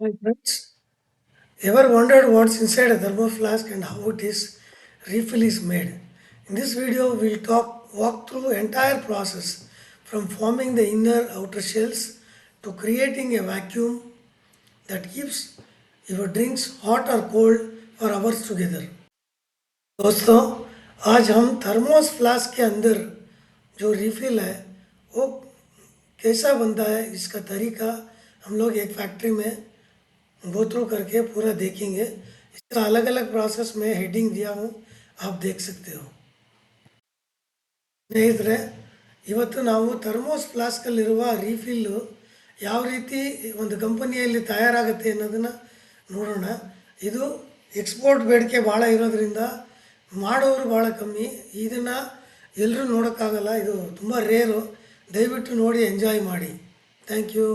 Hi friends, ever wondered what's inside a thermo flask and how it is refill is made? In this video, we'll walk through entire process from forming the inner outer shells to creating a vacuum that keeps your drinks hot or cold for hours together. दोस्तों आज हम thermos flask के अंदर जो refill है वो कैसा बनता है इसका तरीका हम लोग एक फैक्ट्री में गो थ्रू करके पूरा देखेंगे इसका अलग अलग प्रोसेस में हेडिंग दिया हूँ आप देख सकते हो ಸ್ನೇಹಿತರೆ ಇವತ್ತು ನಾವು ಥರ್ಮೋಸ್ ಫ್ಲಾಸ್ಕಲ್ಲಿರುವ ರೀಫಿಲ್ಲು ಯಾವ ರೀತಿ ಒಂದು ಕಂಪನಿಯಲ್ಲಿ ತಯಾರಾಗುತ್ತೆ ಅನ್ನೋದನ್ನು ನೋಡೋಣ ಇದು ಎಕ್ಸ್ಪೋರ್ಟ್ ಬೇಡಿಕೆ ಭಾಳ ಇರೋದ್ರಿಂದ ಮಾಡೋರು ಭಾಳ ಕಮ್ಮಿ ಇದನ್ನು ಎಲ್ಲರೂ ನೋಡೋಕ್ಕಾಗಲ್ಲ ಇದು ತುಂಬ ರೇರು ದಯವಿಟ್ಟು ನೋಡಿ ಎಂಜಾಯ್ ಮಾಡಿ ಥ್ಯಾಂಕ್ ಯು